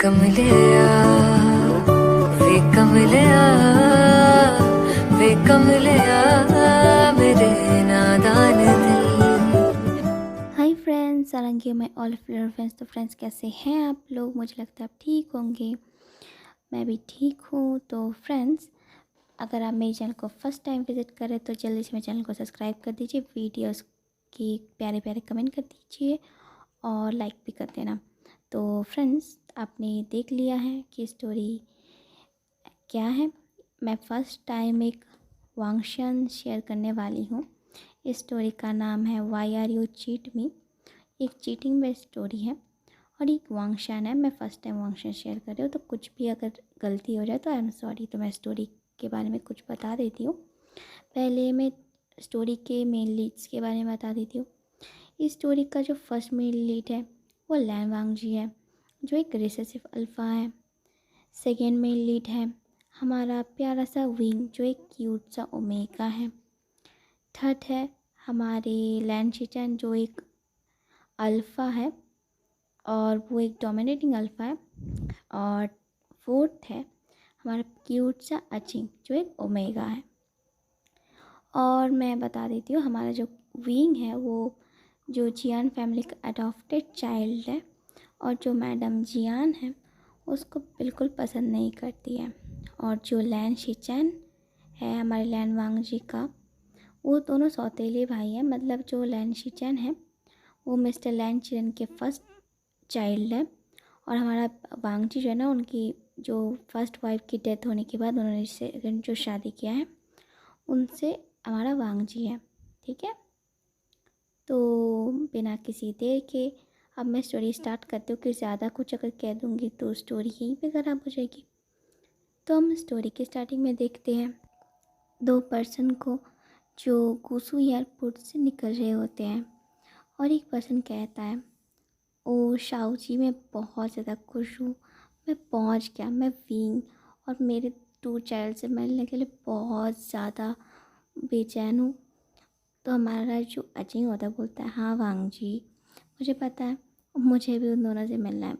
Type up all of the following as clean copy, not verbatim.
कमलिया वे कमलिया वे कमलिया मेरे नादान दिल। हाय फ्रेंड्स, सारंगी मैं ऑल ऑफ योर फ्रेंड्स। तो फ्रेंड्स, कैसे हैं आप लोग? मुझे लगता है आप ठीक होंगे, मैं भी ठीक हूँ। तो फ्रेंड्स, अगर आप मेरे चैनल को फर्स्ट टाइम विज़िट करें तो जल्दी से मेरे चैनल को सब्सक्राइब कर दीजिए, वीडियोस की प्यारे प्यारे कमेंट कर दीजिए और लाइक भी कर देना। तो फ्रेंड्स, आपने देख लिया है कि स्टोरी क्या है। मैं फ़र्स्ट टाइम एक वांगशन शेयर करने वाली हूँ। इस स्टोरी का नाम है why are you cheat me. एक चीटिंग बेस्ड स्टोरी है और एक वांगशन है। मैं फ़र्स्ट टाइम वांगशन शेयर कर रही हूँ, तो कुछ भी अगर गलती हो जाए तो आई एम सॉरी। तो मैं स्टोरी के बारे में कुछ बता देती हूँ। पहले मैं स्टोरी के मेन लीड्स के बारे में बता देती हूँ। इस स्टोरी का जो फर्स्ट मेन लीड है वो लैन वांगजी है, जो एक रिसेसिव अल्फ़ा है। सेकेंड मेन लीड है हमारा प्यारा सा विंग, जो एक क्यूट सा ओमेगा है। थर्ड है हमारे लैन शिचन, जो एक अल्फ़ा है और वो एक डोमिनेटिंग अल्फ़ा है। और फोर्थ है हमारा क्यूट सा अचिंग, जो एक ओमेगा है। और मैं बता देती हूँ, हमारा जो विंग है वो जो जियान फैमिली का अडॉप्टेड चाइल्ड है और जो मैडम जियान है उसको बिल्कुल पसंद नहीं करती है। और जो लैन शिचन है हमारे लैन वांगजी का, वो दोनों सौतेले भाई हैं। मतलब जो लैन शिचन है वो मिस्टर लैन चिरन के फर्स्ट चाइल्ड है और हमारा वांगजी जो है ना, उनकी जो फर्स्ट वाइफ की डेथ होने के बाद उन्होंने सेकंड जो शादी किया है उनसे हमारा वांगजी है। ठीक है, तो बिना किसी देर के अब मैं स्टोरी स्टार्ट करती हूँ कि ज़्यादा कुछ अगर कह दूँगी तो स्टोरी यहीं पे ख़राब हो जाएगी। तो हम स्टोरी के स्टार्टिंग में देखते हैं दो पर्सन को जो गुसू एयरपोर्ट से निकल रहे होते हैं और एक पर्सन कहता है, ओ शाओ जी, मैं बहुत ज़्यादा खुश हूँ, मैं पहुँच गया, मैं विंग और मेरे 2 चाइल्ड से मिलने के लिए बहुत ज़्यादा बेचैन हूँ। तो हमारा जो अचिंग होता है बोलता है, हाँ वांग जी, मुझे पता है, मुझे भी उन दोनों से मिलना है।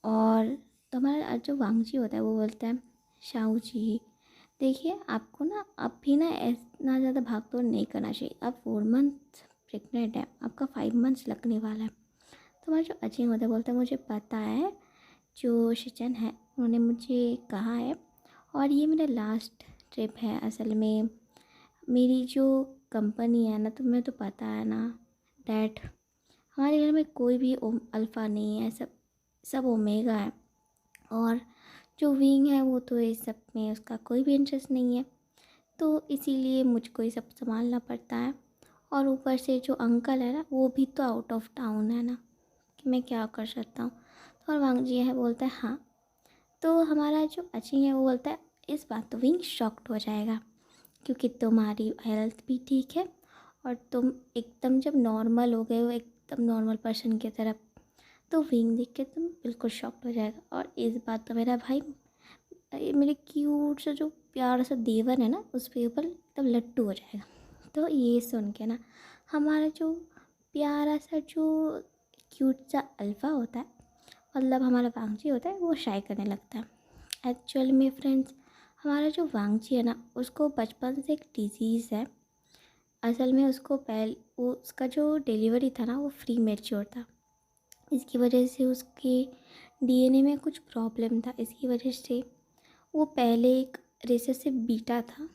और तो हमारा जो वांग जी होता है वो बोलता है, शाओ जी देखिए, आपको ना अब भी ना इतना ज़्यादा भाग दौड़ नहीं करना चाहिए। आप 4 मंथ प्रेग्नेंट है, आपका 5 मंथ्स लगने वाला है। तो हमारा जो अचिंग होता है बोलता है, मुझे पता है, जो शिचन है उन्होंने मुझे कहा है और ये मेरा लास्ट ट्रिप है। असल में मेरी जो कंपनी है ना, तुम्हें तो पता है ना डैड, हमारे घर में कोई भी अल्फ़ा नहीं है, सब सब ओमेगा है। और जो विंग है वो तो इस सब में उसका कोई भी इंटरेस्ट नहीं है, तो इसीलिए मुझको ये सब संभालना पड़ता है। और ऊपर से जो अंकल है ना, वो भी तो आउट ऑफ टाउन है ना, कि मैं क्या कर सकता हूँ। तो और वांग जी है बोलता है, हाँ। तो हमारा जो अचिंग है वो बोलता है, इस बात तो विंग शॉक्ड हो जाएगा क्योंकि तुम्हारी हेल्थ भी ठीक है और तुम एकदम जब नॉर्मल हो गए हो, एकदम नॉर्मल पर्सन की तरफ, तो विंग देख के तुम बिल्कुल शॉक्ड हो जाएगा। और इस बात तो मेरा भाई, मेरे क्यूट सा जो प्यारा सा देवर है ना, उस पे ऊपर एकदम लट्टू हो जाएगा। तो ये सुन के ना हमारा जो प्यारा सा जो क्यूट सा अल्फ़ा होता है, मतलब हमारा वांगजी होता है, वो शाय करने लगता है। एक्चुअल में फ्रेंड्स, हमारा जो वांगजी है ना, उसको बचपन से एक डिजीज़ है। असल में उसको वो उसका जो डिलीवरी था ना वो फ्री मैच्योर था। इसकी वजह से उसके डीएनए में कुछ प्रॉब्लम था। इसकी वजह से वो पहले एक रिसेसिव बीटा था,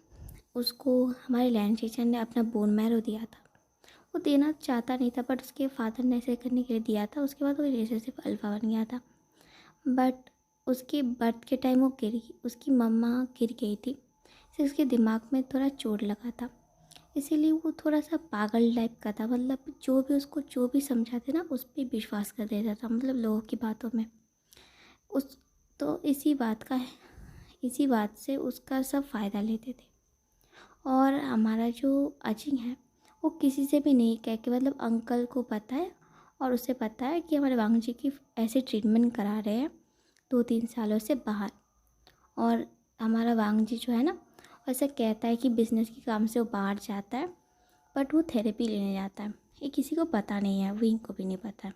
उसको हमारे लैंड टीचर ने अपना बोन मैरो दिया था। वो देना चाहता नहीं था बट उसके फादर ने ऐसे करने के लिए दिया था। उसके बाद वो रिसेसिव अल्फ़ा बन गया था। बट उसके बर्थ के टाइम वो गिर गई, उसकी मम्मा गिर गई थी, इससे उसके दिमाग में थोड़ा चोट लगा था। इसीलिए वो थोड़ा सा पागल टाइप का था। मतलब जो भी उसको जो भी समझाते ना उस पर विश्वास कर देता था, मतलब लोगों की बातों में। उस तो इसी बात से उसका सब फ़ायदा लेते थे। और हमारा जो अचिंग है वो किसी से भी नहीं कह के, मतलब अंकल को पता है और उसे पता है कि हमारे वांग जी की ऐसे ट्रीटमेंट करा रहे हैं 2-3 सालों से बाहर। और हमारा वांग जी जो है ना, वैसे कहता है कि बिज़नेस के काम से वो बाहर जाता है, बट वो थेरेपी लेने जाता है। ये किसी को पता नहीं है, विंग को भी नहीं पता है।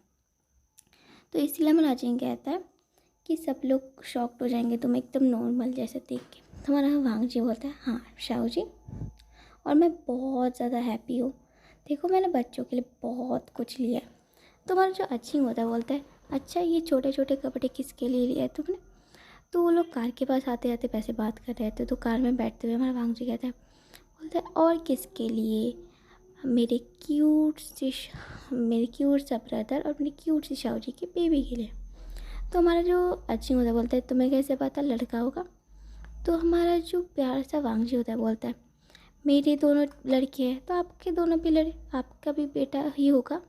तो इसलिए हमारा अचिंग कहता है कि सब लोग शॉक्ड हो जाएंगे तुम एकदम नॉर्मल जैसे देख के। तुम्हारा वांगजी बोलता है हाँ शाहू जी, और मैं बहुत ज़्यादा हैप्पी हूँ। देखो मैंने बच्चों के लिए बहुत कुछ लिया है। तुम्हारा जो अच्छी होता है बोलता है अच्छा ये छोटे छोटे कपड़े किसके लिए लिया है तुमने। तो वो लोग कार के पास आते आते पैसे बात कर रहे थे, तो कार में बैठते हुए हमारा वांगजी कहता है, बोलता है और किसके लिए, मेरे क्यूट सा ब्रदर और मेरे क्यूट सी शाहू जी के बेबी के लिए। तो हमारा जो अच्छी होता है बोलता है तुम्हें कैसे पता लड़का होगा। तो हमारा जो प्यार सा वांगजी होता है बोलता है मेरे दोनों लड़के हैं तो आपके दोनों भी लड़े, आपका भी बेटा ही होगा।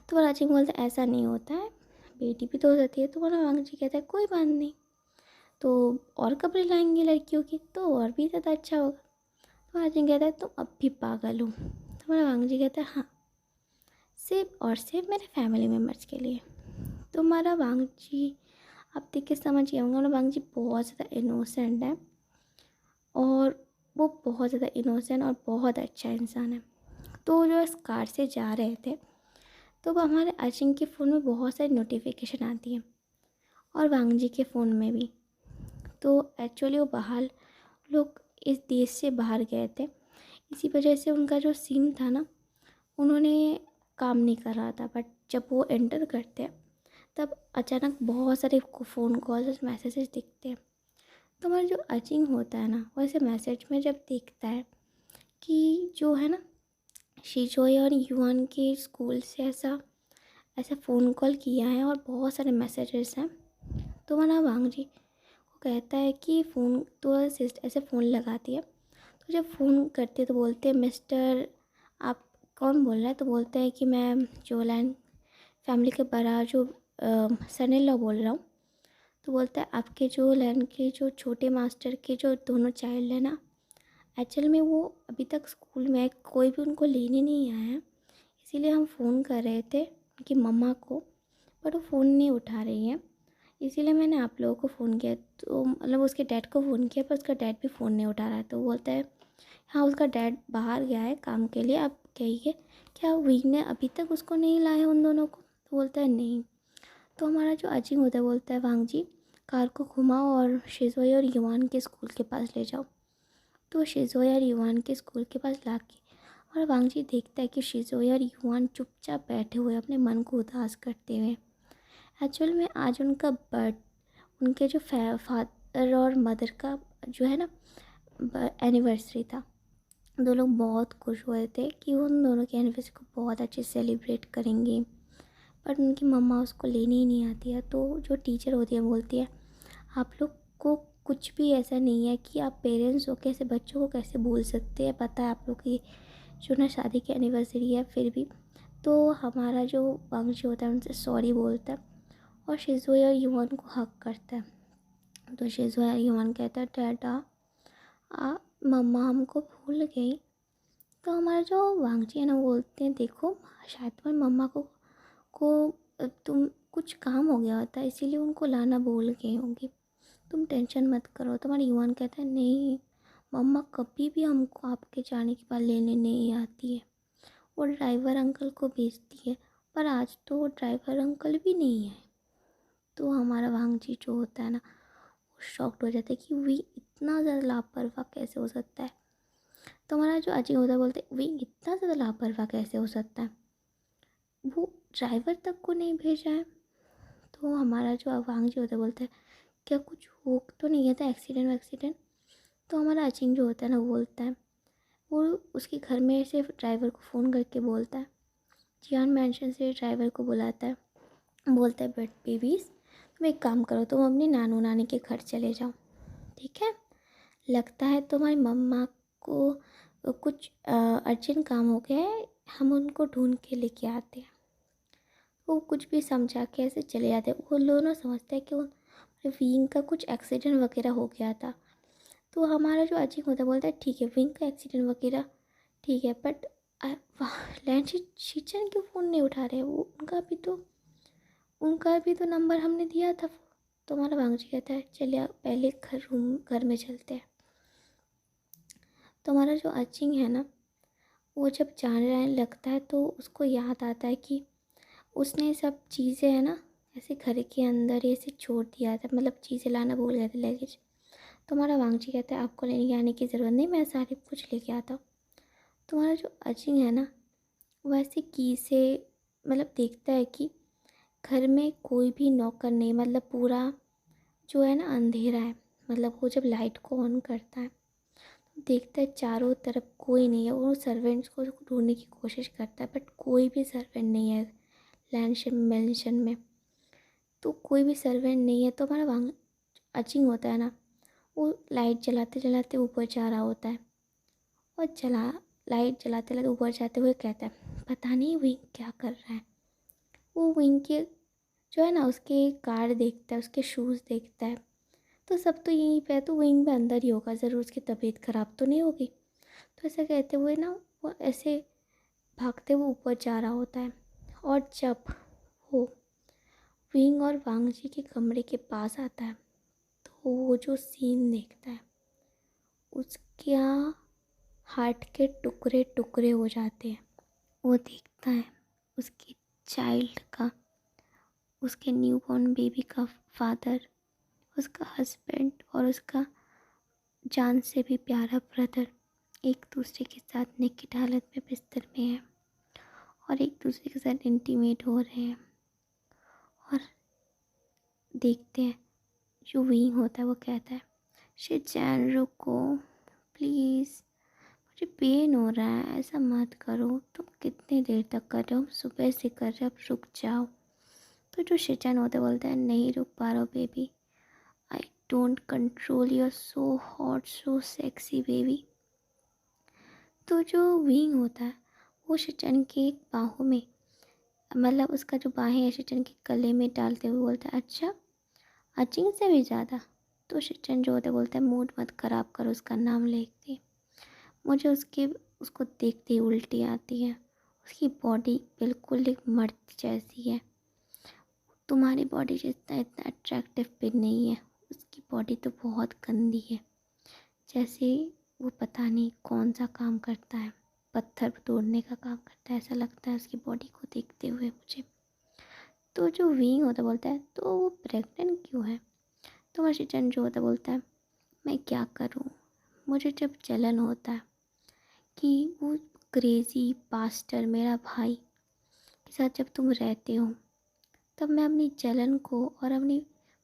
तो राजी बोलता है ऐसा नहीं होता है, बेटी भी तो हो जाती है। तो हमारा वांगजी कहता है कोई बात नहीं, तो और कपड़े लाएंगे लड़कियों के तो और भी ज़्यादा अच्छा होगा। तो राजी कहता है तुम अब भी पागल हो। तो हमारा वांगजी कहता है हाँ सिर्फ और सिर्फ मेरे फैमिली मेम्बर्स के लिए। तो हमारा वांगजी आप देख के समझिए होंगे, हमारा वांगजी बहुत ज़्यादा इनोसेंट है और वो बहुत ज़्यादा इनोसेंट और बहुत अच्छा इंसान है। तो जो इस कार से जा रहे थे तो वो हमारे अचिंग के फ़ोन में बहुत सारी नोटिफिकेशन आती है और वांगजी के फ़ोन में भी। तो एक्चुअली वो बाहर लोग इस देश से बाहर गए थे, इसी वजह से उनका जो सिम था ना उन्होंने काम नहीं कर रहा था। बट जब वो एंटर करते हैं तब अचानक बहुत सारे फ़ोन कॉल्स मैसेजेस दिखते हैं। तो हमारा जो अचिंग होता है ना वैसे मैसेज में जब देखता है कि जो है ना शिजोय और युआन के स्कूल से ऐसा ऐसा फ़ोन कॉल किया है और बहुत सारे मैसेजेस हैं। तो हमारा वांगजी को कहता है कि फ़ोन तो ऐसे फ़ोन लगाती है। तो जब फ़ोन करते तो बोलते हैं मिस्टर आप कौन बोल रहा है। तो बोलते हैं कि मैं जोलैन फैमिली के बड़ा जो सन इन लॉ बोल रहा हूँ। तो बोलता है आपके जो लैन के जो छोटे मास्टर के जो दोनों चाइल्ड हैं ना एक्चुअल में वो अभी तक स्कूल में है, कोई भी उनको लेने नहीं आया है, इसीलिए हम फ़ोन कर रहे थे उनकी मम्मा को, बट वो फ़ोन नहीं उठा रही है, इसीलिए मैंने आप लोगों को फ़ोन किया। तो मतलब उसके डैड को फ़ोन किया पर उसका डैड भी फ़ोन नहीं उठा रहा है। तो बोलता है हाँ उसका डैड बाहर गया है काम के लिए, आप कहिए क्या वीक ने अभी तक उसको नहीं लाया उन दोनों को। तो बोलता है नहीं। तो हमारा जो अजीम होता है बोलता है वांगजी कार को घुमाओ और शिजोय और युवान के स्कूल के पास ले जाओ। तो शिजोय और युवान के स्कूल के पास ला के और वांगजी देखता है कि शिजोय और युवान चुपचाप बैठे हुए अपने मन को उदास करते हुए। एक्चुअल में आज उनका उनके जो फादर और मदर का जो है ना एनिवर्सरी था। दो लोग बहुत खुश हुए थे कि उन दोनों की एनिवर्सरी को बहुत अच्छे से सेलिब्रेट करेंगे, बट उनकी मम्मा उसको लेने ही नहीं आती है। तो जो टीचर होती है बोलती है आप लोग को कुछ भी ऐसा नहीं है कि आप पेरेंट्स हो कैसे बच्चों को कैसे भूल सकते हैं, पता है आप लोग की जो ना शादी की एनिवर्सरी है फिर भी। तो हमारा जो वांगजी होता है उनसे सॉरी बोलता है और शिजुए और युवान को हक करता है। तो शिजुए और युवान कहता है डैडा मम्मा हमको भूल गई। तो हमारा जो वांगजी है ना बोलते हैं देखो शायद तुम्हारी मम्मा को तुम कुछ काम हो गया होता है इसीलिए उनको लाना भूल गई होंगी, तुम टेंशन मत करो। तुम्हारा युवान कहता है नहीं मम्मा कभी भी हमको आपके जाने के बाद लेने नहीं आती है, वो ड्राइवर अंकल को भेजती है, पर आज तो वो ड्राइवर अंकल भी नहीं है। तो हमारा वांगजी जो होता है ना वो शॉक्ड हो जाता है कि वी इतना ज़्यादा लापरवाह कैसे हो सकता है। तो हमारा जो अजय होता है बोलते वी इतना ज़्यादा लापरवाह कैसे हो सकता है, वो ड्राइवर तक को नहीं भेजा है। तो हमारा जो वांगजी होता है बोलता है क्या कुछ हो तो नहीं गया था एक्सीडेंट। तो हमारा अचिंग जो होता है ना वो बोलता है वो उसके घर में से ड्राइवर को फ़ोन करके बोलता है, जियान मैंशन से ड्राइवर को बुलाता है, बोलता है बट बेबीज़ तुम एक काम करो तुम अपनी नानू नानी के घर चले जाओ, ठीक है, लगता है तुम्हारी मम्मा को कुछ अर्जेंट काम हो गया है, हम उनको ढूंढ के लेके आते हैं। वो कुछ भी समझा के ऐसे चले जाते हैं। वो दोनों समझते हैं कि विंग का कुछ एक्सीडेंट वगैरह हो गया था। तो हमारा जो अजीब होता है बोलता है ठीक है विंग का एक्सीडेंट वगैरह ठीक है, बट लैंड शीचन क्यों फ़ोन नहीं उठा रहे, वो उनका भी तो नंबर हमने दिया था। तो हमारा वांगजी कहता है चलिए पहले घर में चलते हैं। तो हमारा जो अचिंग है ना वो जब जाने लगता है तो उसको याद आता है कि उसने सब चीज़ें है ना ऐसे घर के अंदर ही ऐसे छोड़ दिया था, मतलब चीज़ें लाना भूल गए थे, लगेज। तो हमारा वांगची कहता है आपको लेने आने की ज़रूरत नहीं, मैं सारे कुछ लेके आता हूँ। तुम्हारा जो अचिंग है ना, वैसे की से मतलब देखता है कि घर में कोई भी नौकर नहीं, मतलब पूरा जो है ना अंधेरा है। मतलब वो जब लाइट को ऑन करता है तो देखता है चारों तरफ कोई नहीं है। वो सर्वेंट्स को ढूंढने की कोशिश करता है बट कोई भी सर्वेंट नहीं है लैंशन मेंशन में। तो कोई भी सर्वेंट नहीं है, तो हमारा वांग अचिंग होता है ना, वो लाइट जलाते जलाते ऊपर जा रहा होता है। और लाइट जलाते जलाते ऊपर जाते हुए कहता है पता नहीं विंग क्या कर रहा है। वो विंग के जो है ना उसके कार्ड देखता है, उसके शूज़ देखता है। तो सब तो यहीं पे है, तो विंग में अंदर ही होगा ज़रूर, उसकी तबीयत ख़राब तो नहीं होगी। तो ऐसा कहते हुए ना वो ऐसे भागते हुए ऊपर जा रहा होता है। और जब वो विंग और वांग जी के कमरे के पास आता है तो वो जो सीन देखता है, उसके हार्ट के टुकड़े टुकड़े हो जाते हैं। वो देखता है उसके चाइल्ड का, उसके न्यूबॉर्न बेबी का फादर, उसका हस्बैंड और उसका जान से भी प्यारा ब्रदर एक दूसरे के साथ नेकेड हालत में बिस्तर में है और एक दूसरे के साथ इंटीमेट हो रहे हैं। और देखते हैं जो विंग होता है वो कहता है शिनचैन रुको प्लीज़, मुझे पेन हो रहा है, ऐसा मत करो, तुम कितनी देर तक कर रहे हो, सुबह से कर रहे हो, अब रुक जाओ। तो जो शिनचैन होता है बोलता है नहीं रुक पा रहा baby, I don't control, you are so hot so sexy baby. तो जो विंग होता है वो शिनचैन के बाहों में, मतलब उसका जो बाहें है शिनचैन के गले में डालते हुए बोलता है अच्छा अचिंग से भी ज़्यादा। तो शिनचैन जो होता है बोलता है मूड मत ख़राब करो, उसका नाम लेके मुझे उसको देखते ही उल्टी आती है। उसकी बॉडी बिल्कुल एक मर्द जैसी है, तुम्हारी बॉडी जितना इतना अट्रैक्टिव भी नहीं है। उसकी बॉडी तो बहुत गंदी है, जैसे वो पता नहीं कौन सा काम करता है, पत्थर तोड़ने का काम करता है, ऐसा लगता है उसकी बॉडी को देखते हुए मुझे। तो जो विंग होता बोलता है तो वो प्रेग्नेंट क्यों है। तो वर्षिचंद जो होता बोलता है मैं क्या करूँ, मुझे जब जलन होता है कि वो क्रेज़ी पास्टर मेरा भाई के साथ जब तुम रहते हो, तब मैं अपनी जलन को और अपनी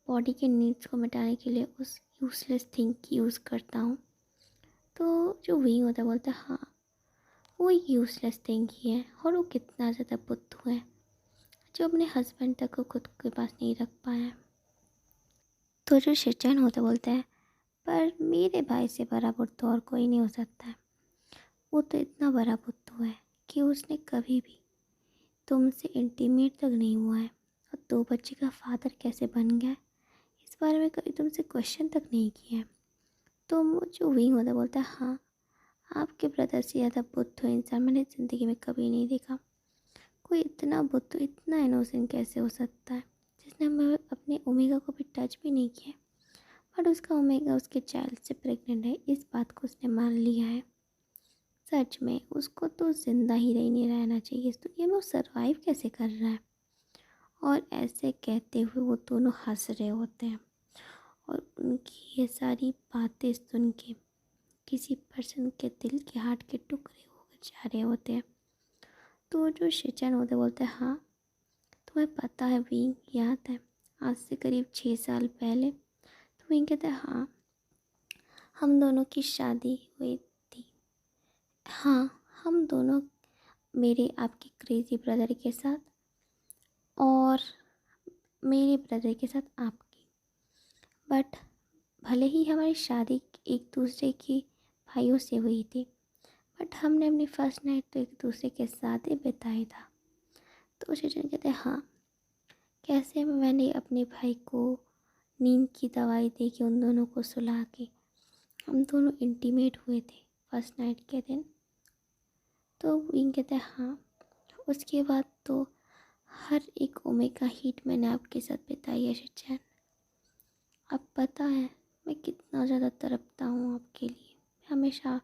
बॉडी के नीड्स को मिटाने के लिए उस यूज़लेस थिंग की यूज़ करता हूँ। तो जो विंग होता बोलता है हाँ वो यूज़लेस थिंग ही है, और वो कितना ज़्यादा बुद्धू है जो अपने हस्बैंड तक को खुद के पास नहीं रख पाया है। तो जो शिनचैन होता बोलता है पर मेरे भाई से बड़ा बुद्धू और कोई नहीं हो सकता है। वो तो इतना बड़ा बुद्धू है कि उसने कभी भी तुमसे इंटीमेट तक नहीं हुआ है, और 2 बच्चे का फादर कैसे बन गया है इस बारे में कभी तुमसे क्वेश्चन तक नहीं किया है। तो वो जो विंग होता बोलता है हाँ आपके ब्रदर से ज़्यादा बुद्धू इंसान मैंने ज़िंदगी में कभी नहीं देखा। कोई इतना बुद्धू इतना इनोसेंट कैसे हो सकता है, जिसने हमें अपने ओमेगा को भी टच भी नहीं किया, बट उसका ओमेगा उसके चाइल्ड से प्रेग्नेंट है, इस बात को उसने मान लिया है। सच में उसको तो ज़िंदा ही रह नहीं रहना चाहिए इस दुनिया में, वो सर्वाइव कैसे कर रहा है। और ऐसे कहते हुए वो दोनों हंस रहे होते हैं, और उनकी ये सारी बातें सुन के किसी पर्सन के दिल के हार्ट के टुकड़े हो जा रहे होते हैं। तो जो शिनचैन होते बोलते हैं हाँ तुम्हें पता है विंग, याद है आज से करीब 6 साल पहले। तो विंग कहता है हाँ हम दोनों की शादी हुई थी, हाँ हम दोनों, मेरे आपके क्रेज़ी ब्रदर के साथ और मेरे ब्रदर के साथ आपकी। बट भले ही हमारी शादी एक दूसरे की भाइयों से हुई थी, बट हमने अपनी फर्स्ट नाइट तो एक दूसरे के साथ ही बिताई था। तो शिनचैन कहते हैं हाँ कैसे मैंने अपने भाई को नींद की दवाई दे के उन दोनों को सुला के हम दोनों इंटीमेट हुए थे फर्स्ट नाइट के दिन। तो विंग कहते हैं हाँ उसके बाद तो हर एक ओमेगा हीट मैंने आपके साथ बिताई है शिनचैन। अब पता है मैं कितना ज़्यादा तड़पता हूँ आपके लिए, हमेशा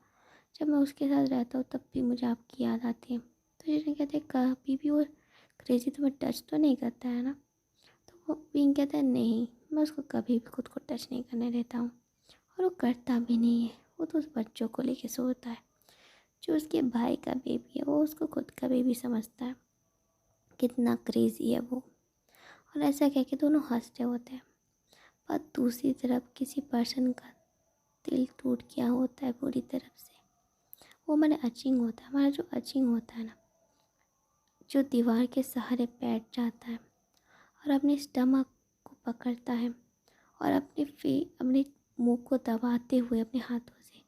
जब मैं उसके साथ रहता हूँ तब भी मुझे आपकी याद आती है। तो शिनचैन कहते हैं कभी भी वो क्रेज़ी तुम्हें टच तो नहीं करता है ना। तो वो विंग कहता है नहीं, मैं उसको कभी भी खुद को टच नहीं करने देता हूँ। और वो करता भी नहीं है। वो तो उस बच्चों को लेके सोता है, जो उसके भाई का बेबी है। वो उसको खुद का बेबी समझता है। कितना क्रेज़ी है वो। और ऐसा कह के दोनों हंस रहे होते हैं। पर दूसरी तरफ किसी पर्सन का दिल टूट गया होता है पूरी तरफ से। वो हमारा अचिंग होता है। हमारा जो अचिंग होता है ना, जो दीवार के सहारे बैठ जाता है और अपने स्टमक को पकड़ता है और अपने मुंह को दबाते हुए अपने हाथों से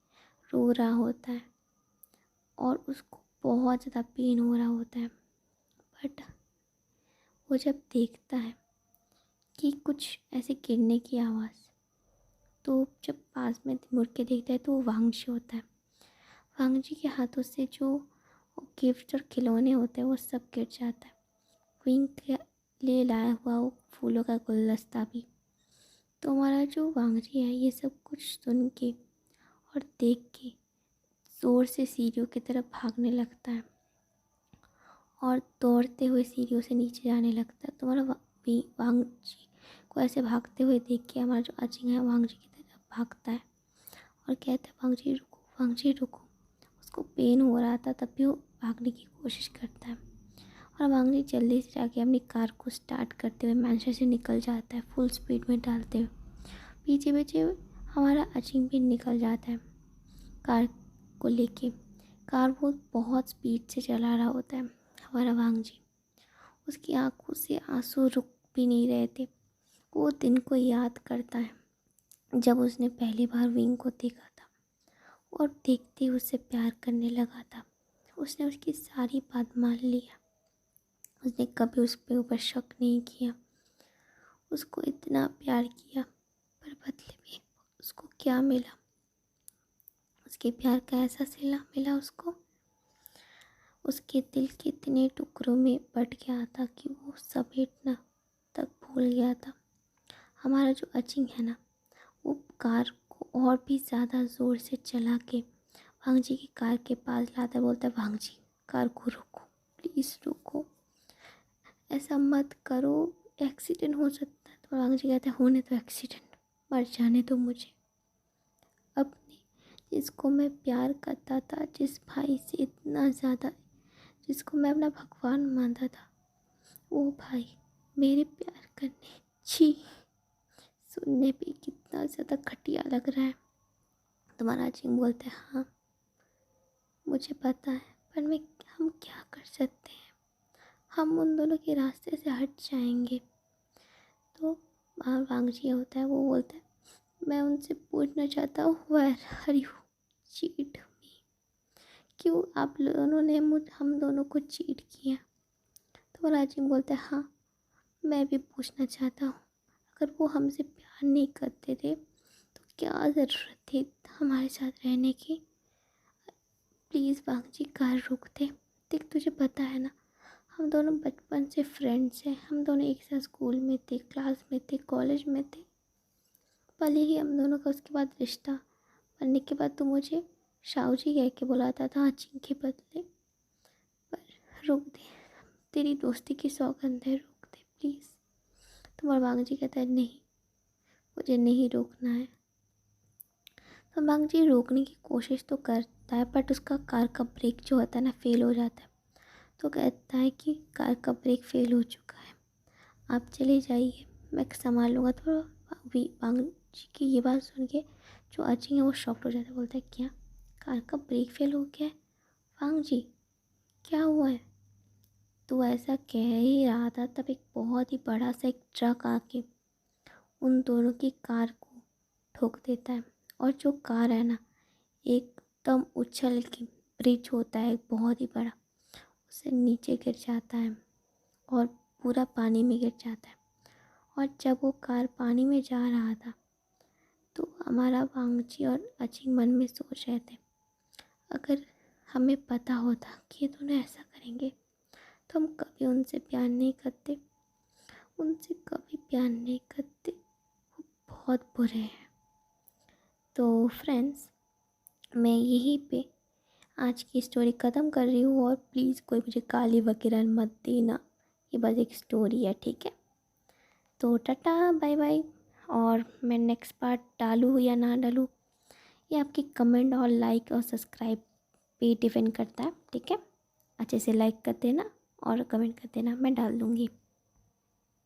रो रहा होता है। और उसको बहुत ज़्यादा पेन हो रहा होता है। बट वो जब देखता है कि कुछ ऐसे गिरने की आवाज़, तो जब पास में मुड़ के देखता है तो वो वांगजी होता है। वांगजी के हाथों से जो गिफ्ट और खिलौने होते हैं वो सब गिर जाता है। क्वीन के लिए लाया हुआ वो फूलों का गुलदस्ता भी। तो हमारा जो वांगजी है ये सब कुछ सुन के और देख के ज़ोर से सीढ़ियों की तरफ भागने लगता है और दौड़ते हुए सीढ़ियों से नीचे जाने लगता है। तो हमारा वांगजी को ऐसे भागते हुए देख के हमारा जो अचिंग है वांगजी की तरफ भागता है और कहता है वांगजी रुको, वांगजी रुको। उसको पेन हो रहा था तब भी वो भागने की कोशिश करता है। और वांगजी जल्दी से जाके अपनी कार को स्टार्ट करते हुए मैनशन से निकल जाता है, फुल स्पीड में डालते हुए। पीछे पीछे हमारा अचिंग भी निकल जाता है कार को लेके। कार वो बहुत स्पीड से चला रहा होता है हमारा वांगजी। उसकी आंखों से आंसू रुक भी नहीं रहे थे। वो दिन को याद करता है जब उसने पहली बार विंग को देखा था और देखते ही उससे प्यार करने लगा था। उसने उसकी सारी बात मान लिया। उसने कभी उस पे ऊपर शक नहीं किया। उसको इतना प्यार किया, पर बदले में उसको क्या मिला? उसके प्यार का ऐसा सिला मिला उसको। उसके दिल के इतने टुकड़ों में बट गया था कि वो समेटना तक भूल गया था। हमारा जो अचिंग है ना, वो कार को और भी ज़्यादा ज़ोर से चला के वांगजी की कार के पास लाता है। बोलता है वांगजी कार को रोको, प्लीज़ रोको, ऐसा मत करो, एक्सीडेंट हो सकता है। तो वांगजी कहता है होने दो एक्सीडेंट, मर जाने दो मुझे। अपने जिसको मैं प्यार करता था, जिस भाई से इतना ज़्यादा, जिसको मैं अपना भगवान मानता था, वो भाई मेरे प्यार करने, छी, सुनने पे कितना ज़्यादा घटिया लग रहा है। तुम्हारा अचिंग बोलते हैं हाँ मुझे पता है, पर हम क्या कर सकते हैं, हम उन दोनों के रास्ते से हट जाएंगे। तो वांगजी होता है, वो बोलता है मैं उनसे पूछना चाहता हूँ where are you, cheat me, क्यों आप दोनों ने हम दोनों को चीट किया। तो राजिम बोलता है हाँ मैं भी पूछना चाहता हूँ, अगर वो हमसे प्यार नहीं करते थे तो क्या ज़रूरत थी हमारे साथ रहने की। प्लीज़ वांगजी कार रोक दे। देख तुझे पता है ना, हम दोनों बचपन से फ्रेंड्स हैं। हम दोनों एक साथ स्कूल में थे, क्लास में थे, कॉलेज में थे। भले ही हम दोनों का उसके बाद रिश्ता बनने के बाद तो मुझे शाहू जी कह के बुलाता था अचिंग के बदले। पर रोक दे, तेरी दोस्ती की सौगंध है, रोक दे प्लीज़। तो वांगजी कहता है नहीं मुझे नहीं रोकना है। तो वांगजी रोकने की कोशिश तो करता है, बट उसका कार का ब्रेक जो होता है ना फेल हो जाता है। तो कहता है कि कार का ब्रेक फेल हो चुका है, आप चले जाइए, मैं संभाल लूँगा। तो वांगजी की ये बात सुन के जो अचिंग है वो शॉक्ड हो जाता है। बोलता है क्या कार का ब्रेक फेल हो गया है? वांगजी क्या हुआ है? तो ऐसा कह ही रहा था तब एक बहुत ही बड़ा सा एक ट्रक आके उन दोनों की कार को ठोक देता है। और जो कार है ना, एकदम उछल के, ब्रिज होता है बहुत ही बड़ा, उससे नीचे गिर जाता है और पूरा पानी में गिर जाता है। और जब वो कार पानी में जा रहा था तो हमारा वांगजी और अचिंग मन में सोच रहे थे अगर हमें पता होता कि ये दोनों ऐसा करेंगे तो हम कभी उनसे प्यार नहीं करते, उनसे कभी प्यार नहीं करते, वो बहुत बुरे हैं। तो फ्रेंड्स मैं यहीं पे आज की स्टोरी ख़त्म कर रही हूँ। और प्लीज़ कोई मुझे गाली वगैरह मत देना, ये बस एक स्टोरी है, ठीक है। तो टाटा बाय बाय। और मैं नेक्स्ट पार्ट डालूँ या ना डालूँ, ये आपकी कमेंट और लाइक और सब्सक्राइब पे डिपेंड करता है, ठीक है। अच्छे से लाइक कर देना और कमेंट कर देना, मैं डाल दूँगी।